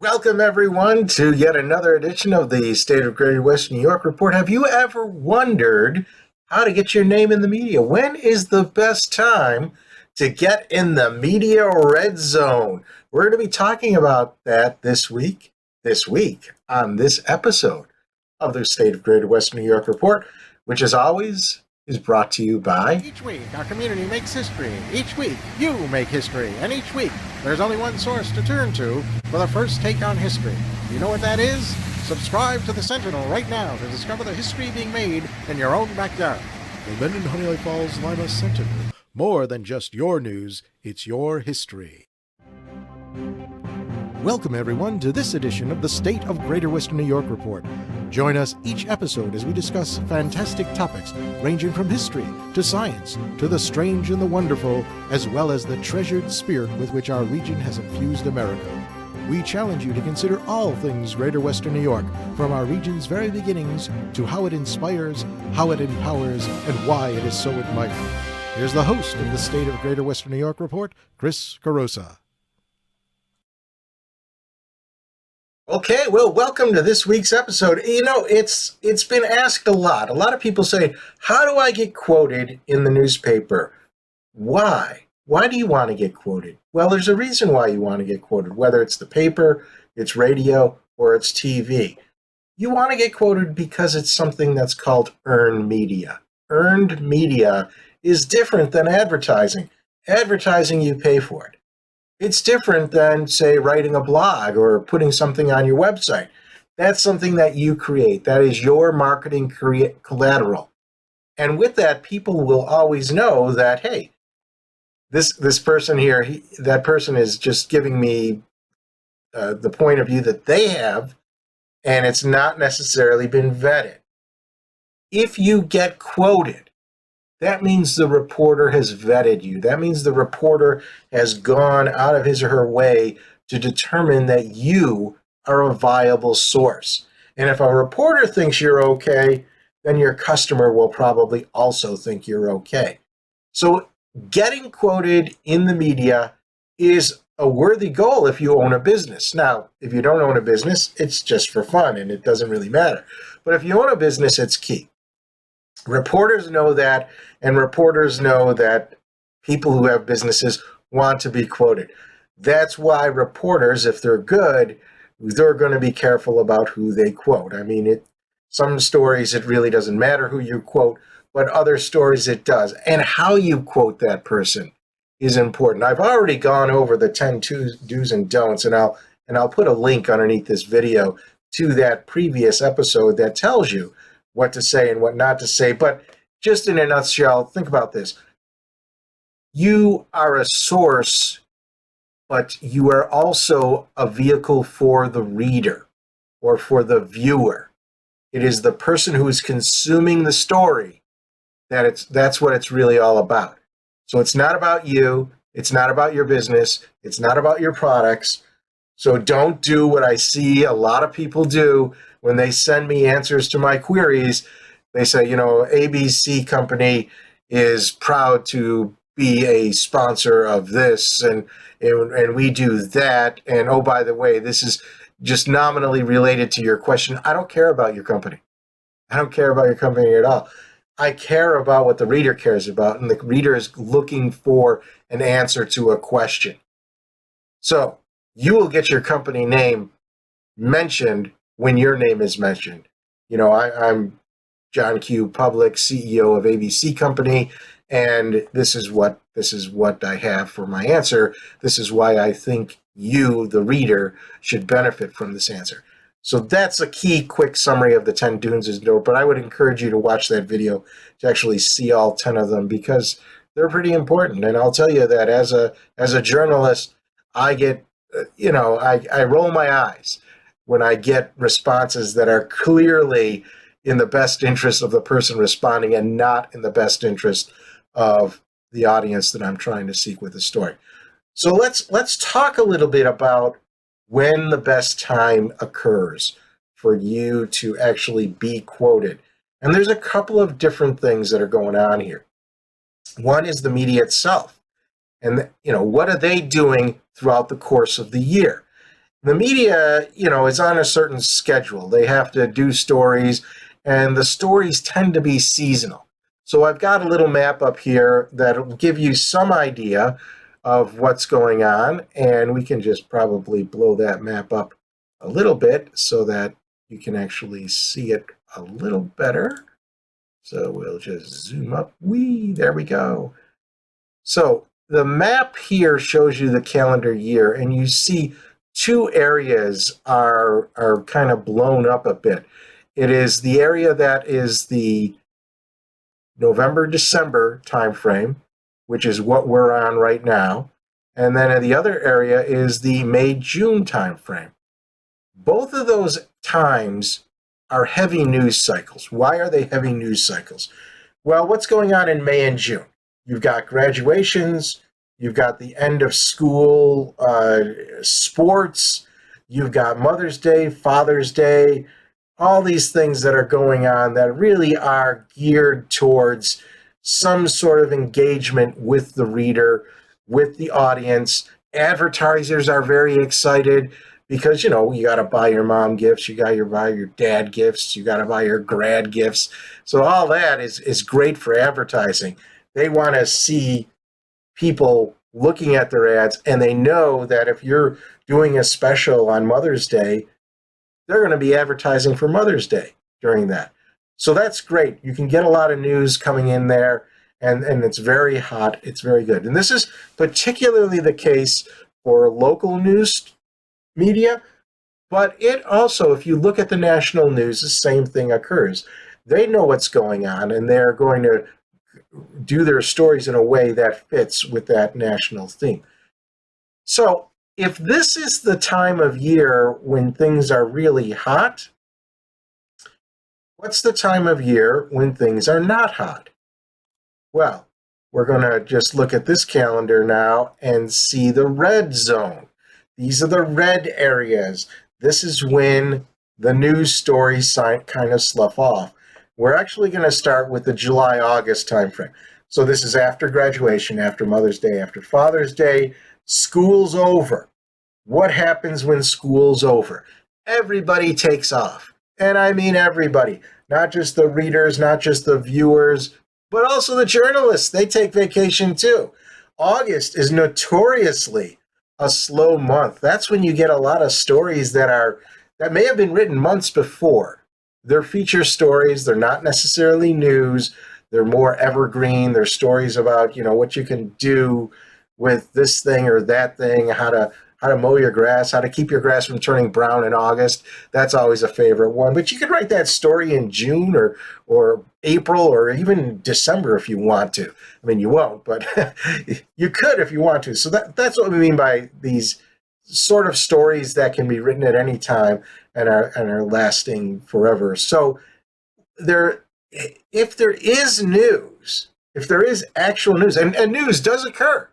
Welcome, everyone, to yet another edition of the State of Greater Western New York Report. Have you ever wondered how to get your name in the media? When is the best time to get in the media red zone? We're going to be talking about that this week on this episode of the State of Greater Western New York Report, which, as always, is brought to you by... Each week, our community makes history. Each week, you make history. And each week, there's only one source to turn to for the first take on history. You know what that is? Subscribe to the Sentinel right now to discover the history being made in your own backyard. The Linden Honeylake Falls Lima Sentinel. More than just your news, it's your history. Welcome, everyone, to this edition of the State of Greater Western New York Report. Join us each episode as we discuss fantastic topics ranging from history to science to the strange and the wonderful, as well as the treasured spirit with which our region has infused America. We challenge you to consider all things Greater Western New York, from our region's very beginnings to how it inspires, how it empowers, and why it is so admired. Here's the host of the State of Greater Western New York Report, Chris Carosa. Okay, well, welcome to this week's episode. You know, it's been asked a lot. A lot of people say, how do I get quoted in the newspaper? Why? Why do you want to get quoted? Well, there's a reason why you want to get quoted, whether it's the paper, it's radio, or it's TV. You want to get quoted because it's something that's called earned media. Earned media is different than advertising. Advertising, you pay for it. It's different than, say, writing a blog or putting something on your website. That's something that you create. That is your marketing collateral. And with that, people will always know that, hey, this person here, that person is just giving me the point of view that they have, and it's not necessarily been vetted. If you get quoted, that means the reporter has vetted you. That means the reporter has gone out of his or her way to determine that you are a viable source. And if a reporter thinks you're okay, then your customer will probably also think you're okay. So getting quoted in the media is a worthy goal if you own a business. Now, if you don't own a business, it's just for fun and it doesn't really matter. But if you own a business, it's key. Reporters know that, and reporters know that people who have businesses want to be quoted. That's why reporters, if they're good, they're going to be careful about who they quote. I mean, some stories it really doesn't matter who you quote, but other stories it does. And how you quote that person is important. I've already gone over the 10 do's and don'ts, and I'll put a link underneath this video to that previous episode that tells you what to say and what not to say. But just in a nutshell, think about this. You are a source, but you are also a vehicle for the reader or for the viewer. It is the person who is consuming the story that's what it's really all about. So it's not about you. It's not about your business. It's not about your products. So don't do what I see a lot of people do when they send me answers to my queries. They say, you know, ABC company is proud to be a sponsor of this, and we do that. And oh, by the way, this is just nominally related to your question. I don't care about your company. I don't care about your company at all. I care about what the reader cares about, and the reader is looking for an answer to a question. So you will get your company name mentioned when your name is mentioned. You know, I'm John Q. Public, CEO of ABC Company, and this is what I have for my answer. This is why I think you, the reader, should benefit from this answer. So that's a key quick summary of the 10 do's and don'ts, but I would encourage you to watch that video to actually see all 10 of them, because they're pretty important. And I'll tell you that as a journalist, I get, I roll my eyes when I get responses that are clearly in the best interest of the person responding and not in the best interest of the audience that I'm trying to seek with the story. So let's talk a little bit about when the best time occurs for you to actually be quoted. And there's a couple of different things that are going on here. One is the media itself. And, what are they doing throughout the course of the year? The media, is on a certain schedule. They have to do stories, and the stories tend to be seasonal. So I've got a little map up here that'll give you some idea of what's going on, and we can just probably blow that map up a little bit so that you can actually see it a little better. So we'll just zoom up. There we go. So the map here shows you the calendar year, and you see two areas are kind of blown up a bit. It is the area that is the November-December timeframe, which is what we're on right now. And then the other area is the May-June timeframe. Both of those times are heavy news cycles. Why are they heavy news cycles? Well, what's going on in May and June? You've got graduations, you've got the end of school sports, you've got Mother's Day, Father's Day, all these things that are going on that really are geared towards some sort of engagement with the reader, with the audience. Advertisers are very excited because, you got to buy your mom gifts, you got to buy your dad gifts, you got to buy your grad gifts. So all that is great for advertising. They want to see people looking at their ads, and they know that if you're doing a special on Mother's Day, they're going to be advertising for Mother's Day during that. So that's great. You can get a lot of news coming in there, and it's very hot. It's very good. And this is particularly the case for local news media, but it also, if you look at the national news, the same thing occurs. They know what's going on, and they're going to do their stories in a way that fits with that national theme. So if this is the time of year when things are really hot, what's the time of year when things are not hot? Well, we're going to just look at this calendar now and see the red zone. These are the red areas. This is when the news stories kind of slough off. We're actually going to start with the July-August timeframe. So this is after graduation, after Mother's Day, after Father's Day. School's over. What happens when school's over? Everybody takes off. And I mean everybody. Not just the readers, not just the viewers, but also the journalists. They take vacation too. August is notoriously a slow month. That's when you get a lot of stories that may have been written months before. They're feature stories. They're not necessarily news. They're more evergreen. They're stories about, what you can do with this thing or that thing, how to mow your grass, how to keep your grass from turning brown in August. That's always a favorite one. But you could write that story in June or April or even December if you want to. I mean, you won't, but you could if you want to. So that's what we mean by these sort of stories that can be written at any time and are lasting forever. So if there is news, if there is actual news, and news does occur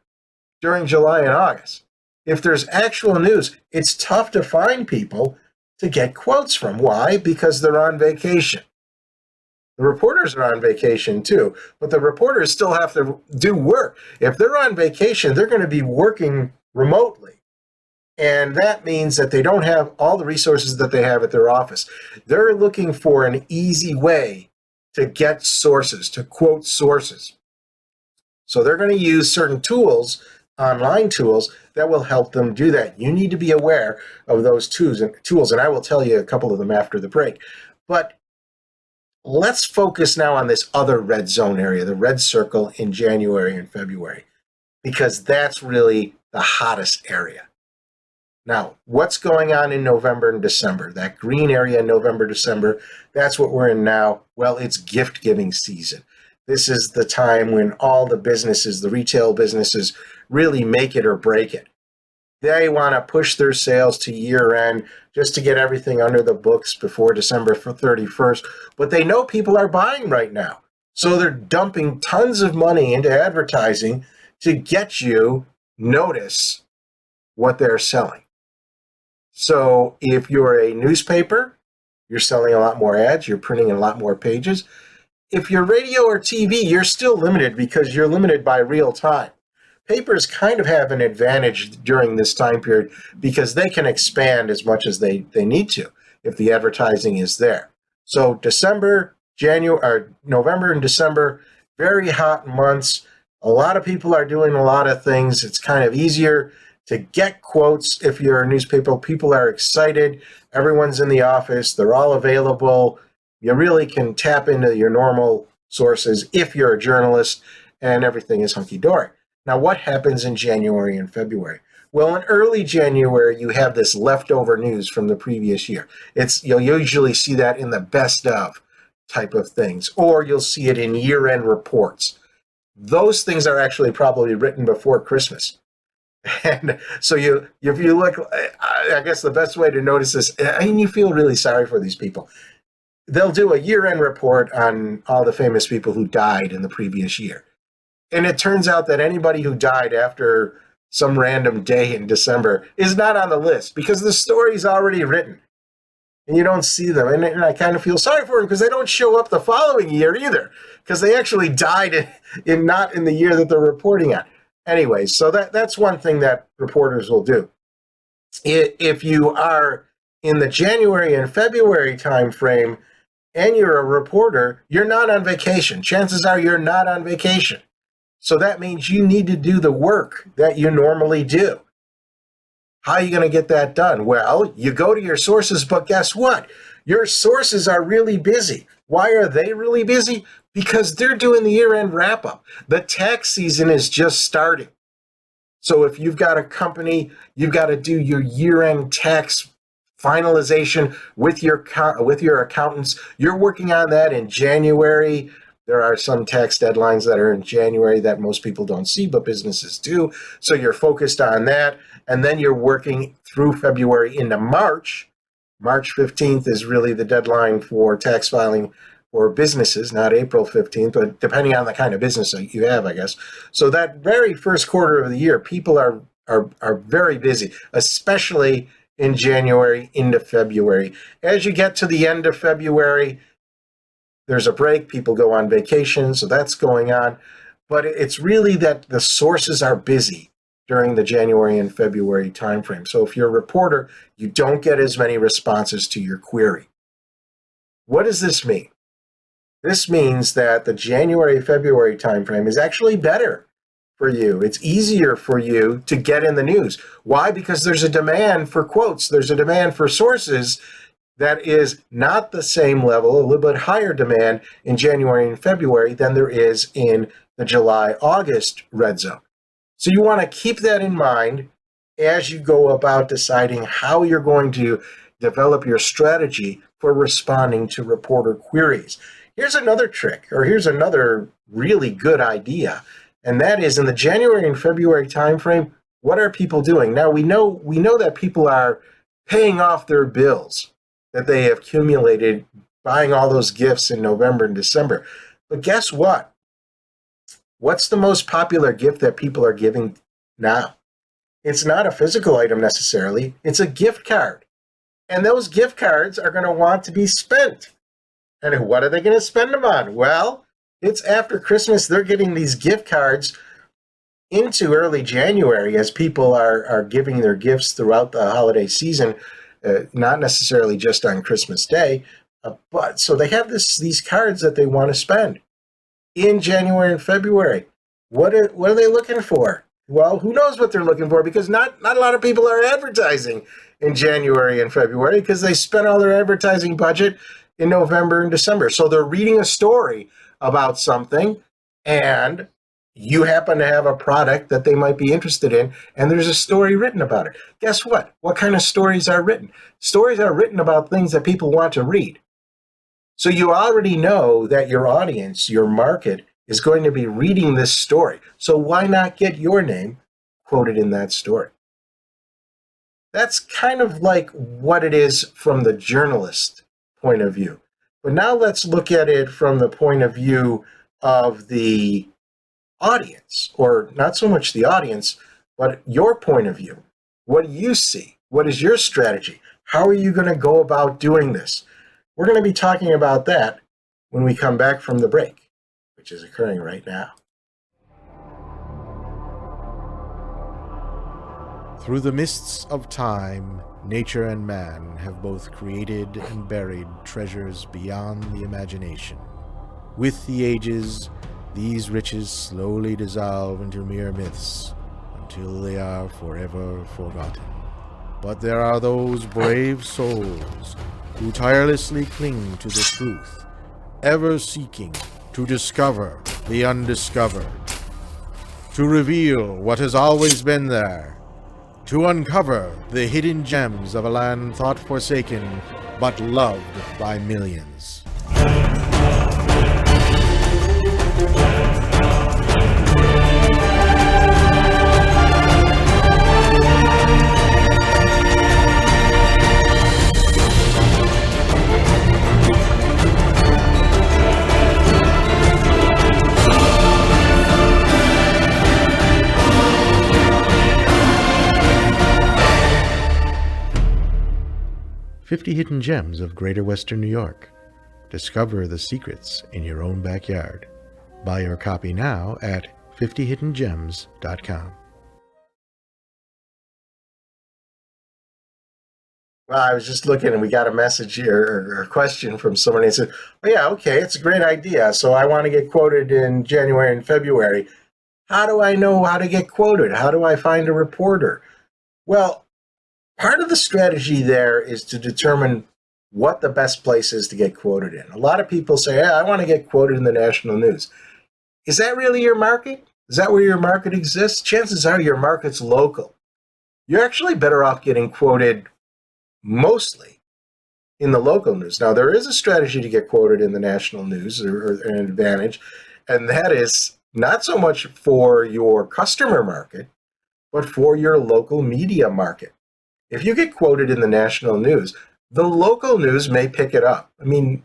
during July and August, if there's actual news, it's tough to find people to get quotes from. Why? Because they're on vacation. The reporters are on vacation too, but the reporters still have to do work. If they're on vacation, they're going to be working remotely. And that means that they don't have all the resources that they have at their office. They're looking for an easy way to get sources, to quote sources. So they're going to use certain tools, online tools, that will help them do that. You need to be aware of those tools, and I will tell you a couple of them after the break. But let's focus now on this other red zone area, the red circle in January and February, because that's really the hottest area. Now, what's going on in November and December? That green area in November, December, that's what we're in now. Well, it's gift-giving season. This is the time when all the businesses, the retail businesses, really make it or break it. They want to push their sales to year end just to get everything under the books before December 31st. But they know people are buying right now. So they're dumping tons of money into advertising to get you notice what they're selling. So if you're a newspaper, you're selling a lot more ads, you're printing a lot more pages. If you're radio or TV, you're still limited because you're limited by real time. papers kind of have an advantage during this time period because they can expand as much as they need to if the advertising is there. So December, January, or November and December, very hot months. A lot of people are doing a lot of things. It's kind of easier to get quotes if you're a newspaper. People are excited. Everyone's in the office. They're all available. You really can tap into your normal sources if you're a journalist, and everything is hunky-dory. Now, what happens in January and February? Well, in early January, you have this leftover news from the previous year. You'll usually see that in the best of type of things, or you'll see it in year-end reports. Those things are actually probably written before Christmas. And so if you look, I guess the best way to notice this, I mean, you feel really sorry for these people. They'll do a year-end report on all the famous people who died in the previous year. And it turns out that anybody who died after some random day in December is not on the list because the story's already written. And you don't see them. And I kind of feel sorry for them because they don't show up the following year either because they actually died not in the year that they're reporting on. Anyway, so that's one thing that reporters will do. If you are in the January and February time frame and you're a reporter, you're not on vacation. Chances are you're not on vacation. So that means you need to do the work that you normally do. How are you going to get that done? Well, you go to your sources, but guess what? Your sources are really busy. Why are they really busy? Because they're doing the year-end wrap-up. The tax season is just starting. So if you've got a company, you've got to do your year-end tax finalization with your accountants. You're working on that in January. There are some tax deadlines that are in January that most people don't see, but businesses do. So you're focused on that. And then you're working through February into March. March 15th is really the deadline for tax filing for businesses, not April 15th, but depending on the kind of business that you have, I guess. So that very first quarter of the year, people are very busy, especially in January into February. As you get to the end of February, there's a break, people go on vacation, so that's going on. But it's really that the sources are busy during the January and February timeframe. So if you're a reporter, you don't get as many responses to your query. What does this mean? This means that the January-February timeframe is actually better for you. It's easier for you to get in the news. Why? Because there's a demand for quotes. There's a demand for sources that is not the same level, a little bit higher demand in January and February than there is in the July-August red zone. So you want to keep that in mind as you go about deciding how you're going to develop your strategy for responding to reporter queries. Here's another trick, or here's another really good idea, and that is in the January and February timeframe, what are people doing? Now we know that people are paying off their bills that they have accumulated buying all those gifts in November and December. But guess what? What's the most popular gift that people are giving now? It's not a physical item necessarily, it's a gift card. And those gift cards are going to want to be spent. And what are they going to spend them on? Well, it's after Christmas. They're getting these gift cards into early January as people are giving their gifts throughout the holiday season, not necessarily just on Christmas Day. But so they have these cards that they want to spend in January and February. What are they looking for? Well, who knows what they're looking for, because not a lot of people are advertising in January and February because they spent all their advertising budget in November and December. So they're reading a story about something, and you happen to have a product that they might be interested in, and there's a story written about it. Guess what? What kind of stories are written? Stories are written about things that people want to read. So you already know that your audience, your market, is going to be reading this story. So why not get your name quoted in that story? That's kind of like what it is from the journalist point of view. But now let's look at it from the point of view of the audience, or not so much the audience, but your point of view. What do you see? What is your strategy? How are you going to go about doing this? We're going to be talking about that when we come back from the break, which is occurring right now. Through the mists of time, nature and man have both created and buried treasures beyond the imagination. With the ages, these riches slowly dissolve into mere myths until they are forever forgotten. But there are those brave souls who tirelessly cling to the truth, ever seeking to discover the undiscovered, to reveal what has always been there, to uncover the hidden gems of a land thought forsaken but loved by millions. 50 Hidden Gems of Greater Western New York. Discover the secrets in your own backyard. Buy your copy now at 50hiddengems.com. Well, I was just looking and we got a message here or a question from somebody that said, oh, yeah, okay, it's a great idea. So I want to get quoted in January and February. How do I know how to get quoted? How do I find a reporter? Well, part of the strategy there is to determine what the best place is to get quoted in. A lot of people say, yeah, I want to get quoted in the national news. Is that really your market? Is that where your market exists? Chances are your market's local. You're actually better off getting quoted mostly in the local news. Now, there is a strategy to get quoted in the national news, or an advantage, and that is not so much for your customer market, but for your local media market. If you get quoted in the national news, the local news may pick it up. I mean,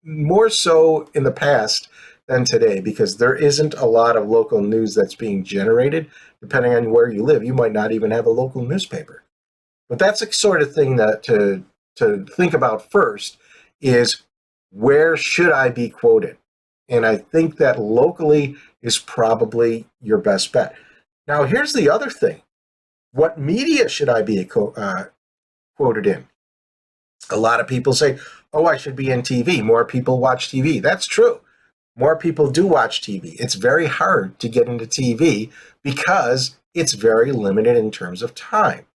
more so in the past than today, because there isn't a lot of local news that's being generated. Depending on where you live, you might not even have a local newspaper. But that's the sort of thing that to think about first is, where should I be quoted? And I think that locally is probably your best bet. Now, here's the other thing. What media should I be quoted in? A lot of people say, oh, I should be in TV. More people watch TV. That's true. More people do watch TV. It's very hard to get into TV because it's very limited in terms of time.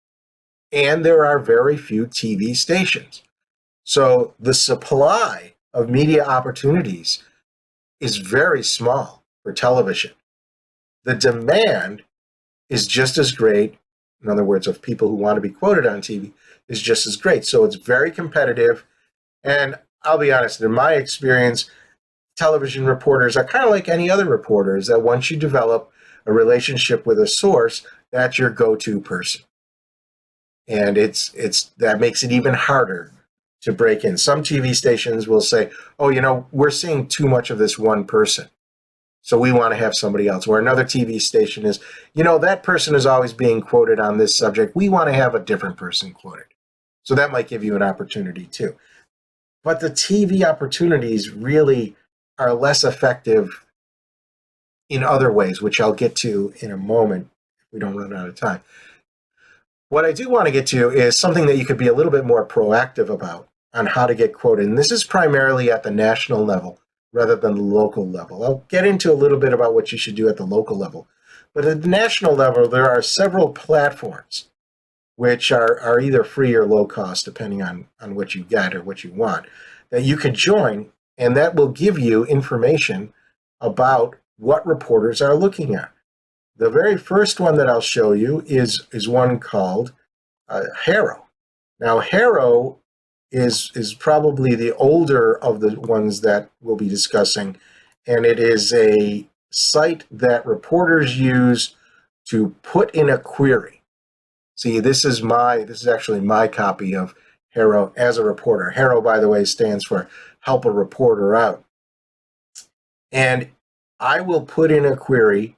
And there are very few TV stations. So the supply of media opportunities is very small for television. The demand is just as great. In other words, of people who want to be quoted on TV is just as great. So it's very competitive. And I'll be honest, in my experience, television reporters are kind of like any other reporters, that once you develop a relationship with a source, that's your go-to person. And it's that makes it even harder to break in. Some TV stations will say, oh, we're seeing too much of this one person, so we want to have somebody else. Where another TV station is, that person is always being quoted on this subject. We want to have a different person quoted. So that might give you an opportunity too. But the TV opportunities really are less effective in other ways, which I'll get to in a moment if we don't run out of time. What I do want to get to is something that you could be a little bit more proactive about on how to get quoted. And this is primarily at the national level rather than the local level. I'll get into a little bit about what you should do at the local level. But at the national level, there are several platforms which are either free or low cost, depending on what you get or what you want, that you could join, and that will give you information about what reporters are looking at. The very first one that I'll show you is one called Harrow. Now, Harrow is probably the older of the ones that we'll be discussing, and it is a site that reporters use to put in a query. See, this is actually my copy of Harrow as a reporter. Harrow, by the way, stands for Help a Reporter Out. And I will put in a query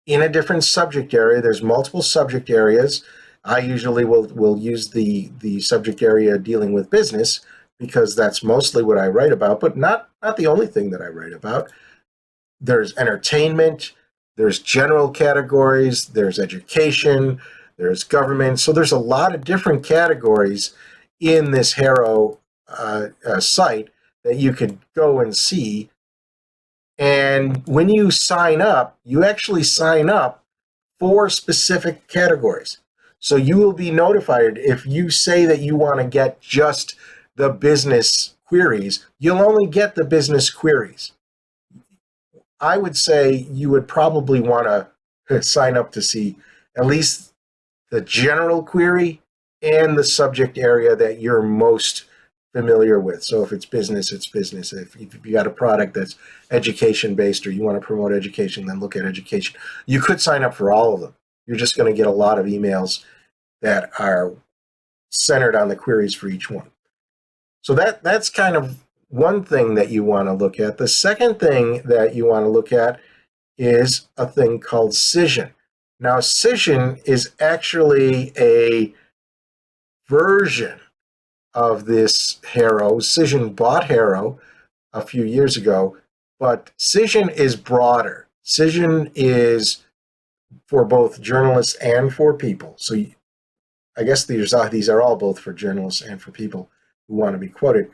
in a different subject area. There's multiple subject areas. I usually will use the subject area dealing with business because that's mostly what I write about, but not the only thing that I write about. There's entertainment, there's general categories, there's education, there's government. So there's a lot of different categories in this Harrow site that you could go and see. And when you sign up, you actually sign up for specific categories. So you will be notified if you say that you want to get just the business queries, you'll only get the business queries. I would say you would probably want to sign up to see at least the general query and the subject area that you're most familiar with. So if it's business, it's business. If you got a product that's education based or you want to promote education, then look at education. You could sign up for all of them. You're just going to get a lot of emails that are centered on the queries for each one. So that's kind of one thing that you want to look at. The second thing that you want to look at is a thing called Cision. Now, Cision is actually a version of this Harrow. Cision bought Harrow a few years ago, but Cision is broader. Cision is for both journalists and for people. So I guess these are all both for journalists and for people who want to be quoted.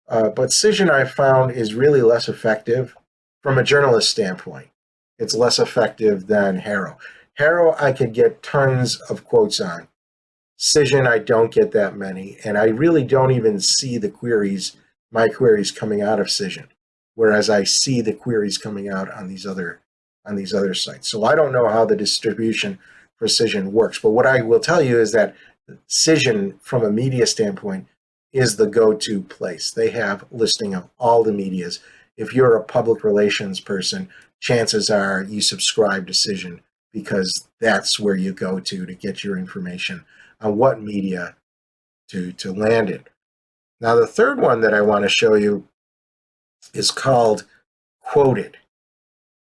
But Cision, I found, is really less effective from a journalist standpoint. It's less effective than Harrow. Harrow, I could get tons of quotes on. Cision, I don't get that many, and I really don't even see the queries, my queries coming out of Cision, whereas I see the queries coming out on these other sites. So I don't know how the distribution for Cision works, but what I will tell you is that Cision, from a media standpoint, is the go-to place. They have listing of all the medias. If you're a public relations person, chances are you subscribe to Cision because that's where you go to get your information on what media to land in. Now, the third one that I want to show you is called Quoted.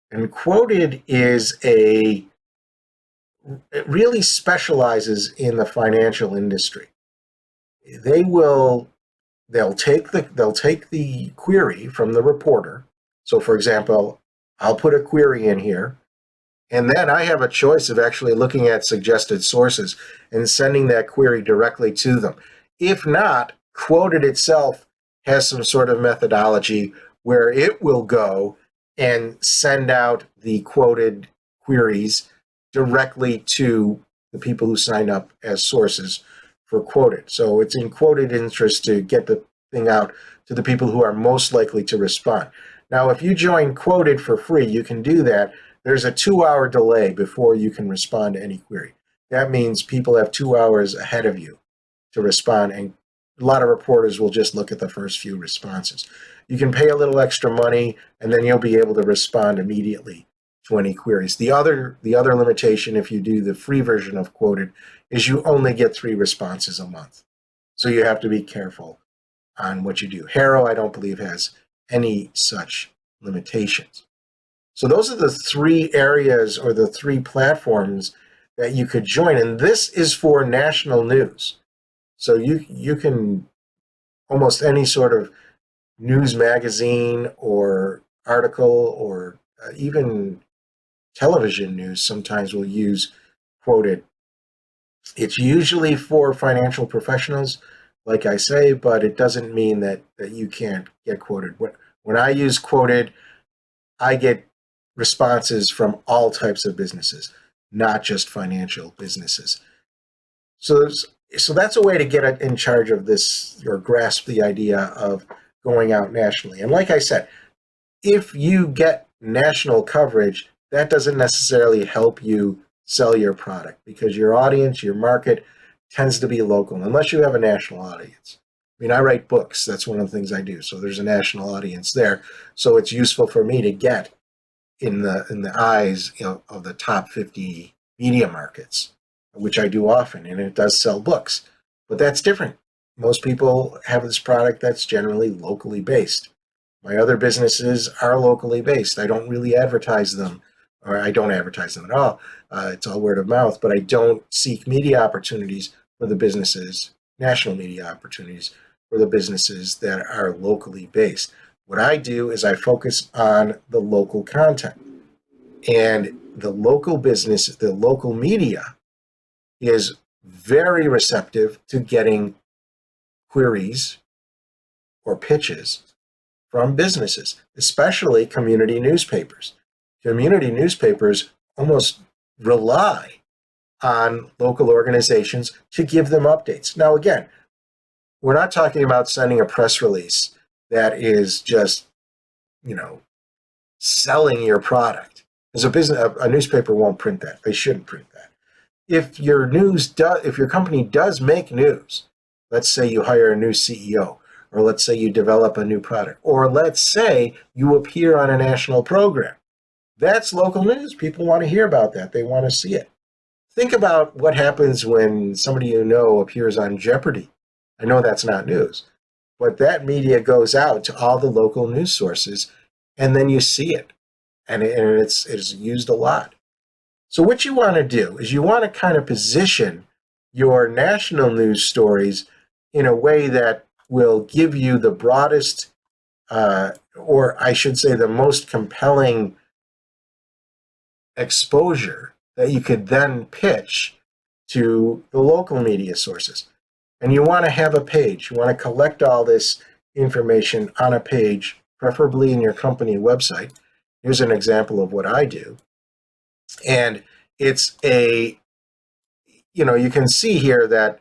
And Quoted it really specializes in the financial industry. They'll take the query from the reporter. So, for example, I'll put a query in here, and then I have a choice of actually looking at suggested sources and sending that query directly to them. If not, Quoted itself has some sort of methodology where it will go and send out the quoted queries directly to the people who sign up as sources for Quoted. So it's in Quoted interest to get the thing out to the people who are most likely to respond. Now, if you join Quoted for free, you can do that. There's a 2-hour delay before you can respond to any query. That means people have 2 hours ahead of you to respond, and a lot of reporters will just look at the first few responses. You can pay a little extra money, and then you'll be able to respond immediately to any queries. The other limitation, if you do the free version of Quoted, is you only get 3 responses a month. So you have to be careful on what you do. Harrow, I don't believe, has any such limitations. So those are the 3 areas or the 3 platforms that you could join. And this is for national news. So you can, almost any sort of news magazine or article or even television news sometimes will use Quoted. It's usually for financial professionals, like I say, but it doesn't mean that you can't get quoted. When I use Quoted, I get responses from all types of businesses, not just financial businesses. So that's a way to get in charge of this or grasp the idea of going out nationally. And like I said, if you get national coverage, that doesn't necessarily help you sell your product because your audience, your market tends to be local, unless you have a national audience. I mean, I write books. That's one of the things I do. So there's a national audience there. So it's useful for me to get in the eyes, of the top 50 media markets, which I do often, and it does sell books. But that's different. Most people have this product that's generally locally based. My other businesses are locally based. I don't really advertise them, or I don't advertise them at all. It's all word of mouth, but I don't seek media opportunities for the businesses, national media opportunities for the businesses that are locally based. What I do is I focus on the local content and the local business, the local media is very receptive to getting queries or pitches from businesses, especially community newspapers. Community newspapers almost rely on local organizations to give them updates. Now, again, we're not talking about sending a press release that is just, selling your product. Because a newspaper won't print that. They shouldn't print that. If your company does make news, let's say you hire a new CEO, or let's say you develop a new product, or let's say you appear on a national program, that's local news. People want to hear about that. They want to see it. Think about what happens when somebody you know appears on Jeopardy. I know that's not news, but that media goes out to all the local news sources, and then you see it, and it's used a lot. So what you want to do is you want to kind of position your national news stories in a way that will give you the broadest, or I should say the most compelling exposure that you could then pitch to the local media sources. And you want to have a page. You want to collect all this information on a page, preferably in your company website. Here's an example of what I do. And it's you can see here that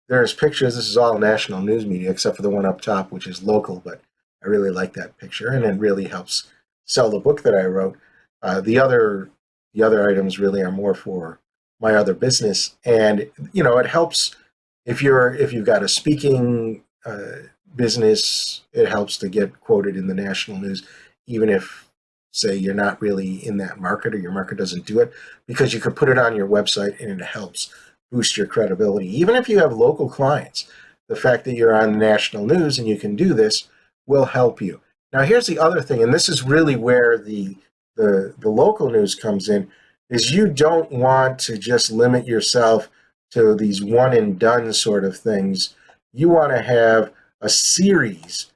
there's pictures. This is all national news media, except for the one up top, which is local, but I really like that picture, and it really helps sell the book that I wrote. The other items really are more for my other business, and it helps if you've got a speaking business. It helps to get quoted in the national news, even if, say, you're not really in that market or your market doesn't do it, because you could put it on your website and it helps boost your credibility. Even if you have local clients, the fact that you're on the national news and you can do this will help you. Now, here's the other thing, and this is really where the local news comes in, is you don't want to just limit yourself to these one and done sort of things. You want to have a series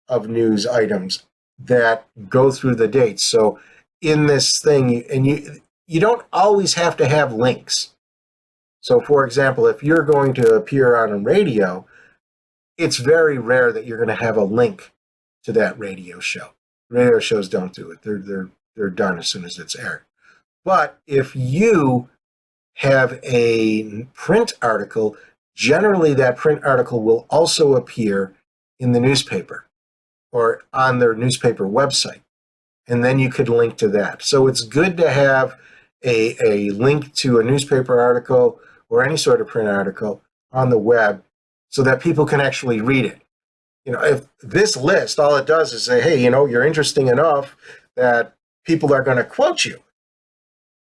of news items that go through the dates. So in this thing, you don't always have to have links. So for example, if you're going to appear on a radio, it's very rare that you're going to have a link to that radio show. Radio shows don't do it. They're done as soon as it's aired. But if you have a print article, generally that print article will also appear in the newspaper or on their newspaper website. And then you could link to that. So it's good to have a link to a newspaper article or any sort of print article on the web so that people can actually read it. If this list, all it does is say, hey, you're interesting enough that people are going to quote you.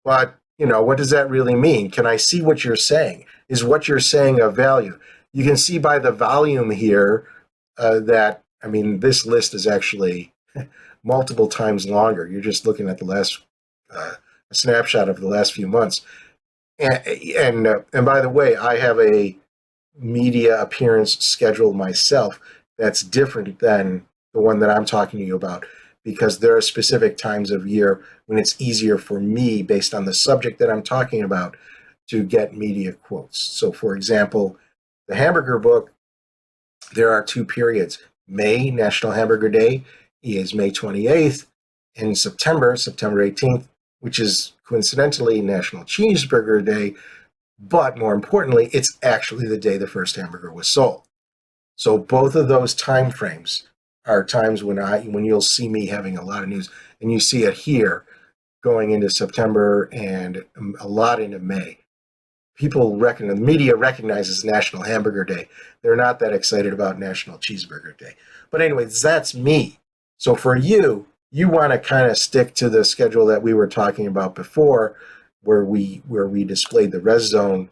But, what does that really mean? Can I see what you're saying? Is what you're saying of value? You can see by the volume here that, this list is actually multiple times longer. You're just looking at the last a snapshot of the last few months. And by the way, I have a media appearance schedule myself that's different than the one that I'm talking to you about, because there are specific times of year when it's easier for me, based on the subject that I'm talking about, to get media quotes. So for example, the hamburger book, there are 2 periods. May, National Hamburger Day, is May 28th, and September 18th, which is coincidentally National Cheeseburger Day, but more importantly, it's actually the day the first hamburger was sold. So both of those time frames are times when you'll see me having a lot of news, and you see it here going into September and a lot into May. The media recognizes National Hamburger Day. They're not that excited about National Cheeseburger Day. But anyways, that's me. So for you want to kind of stick to the schedule that we were talking about before, where we displayed the res zone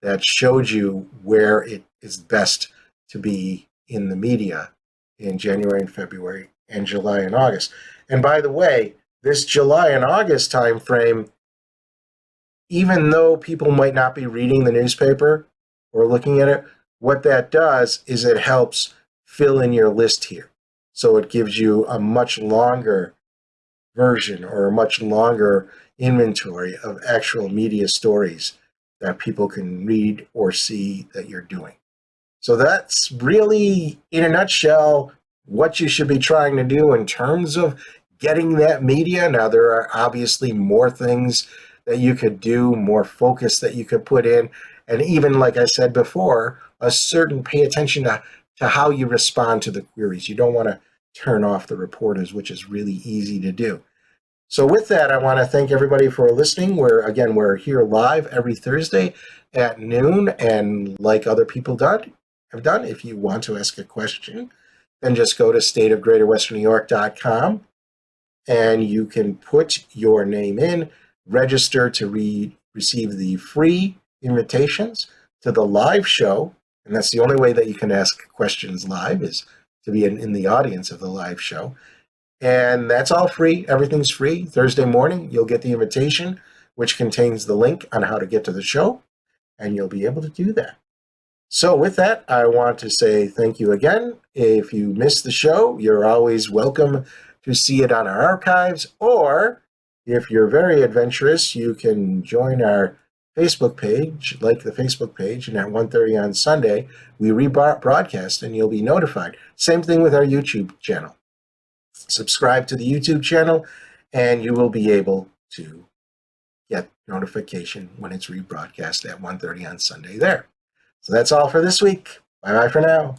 that showed you where it is best to be in the media in January and February and July and August. And by the way, this July and August time frame, even though people might not be reading the newspaper or looking at it, what that does is it helps fill in your list here. So it gives you a much longer version or a much longer inventory of actual media stories that people can read or see that you're doing. So that's really, in a nutshell, what you should be trying to do in terms of getting that media. Now, there are obviously more things that you could do, more focus that you could put in. And even, like I said before, a certain pay attention to how you respond to the queries. You don't want to turn off the reporters, which is really easy to do. So with that, I want to thank everybody for listening. We're here live every Thursday at noon. And like other people have done, if you want to ask a question, then just go to stateofgreaterwesternnewyork.com and you can put your name in, register to receive the free invitations to the live show. And that's the only way that you can ask questions live, is to be in the audience of the live show. And that's all free. Everything's free. Thursday morning, you'll get the invitation, which contains the link on how to get to the show, and you'll be able to do that. So with that, I want to say thank you again. If you missed the show, you're always welcome to see it on our archives, or if you're very adventurous, you can join our Facebook page, like the Facebook page, and at 1:30 on Sunday, we rebroadcast and you'll be notified. Same thing with our YouTube channel. Subscribe to the YouTube channel and you will be able to get notification when it's rebroadcast at 1:30 on Sunday there. So that's all for this week. Bye-bye for now.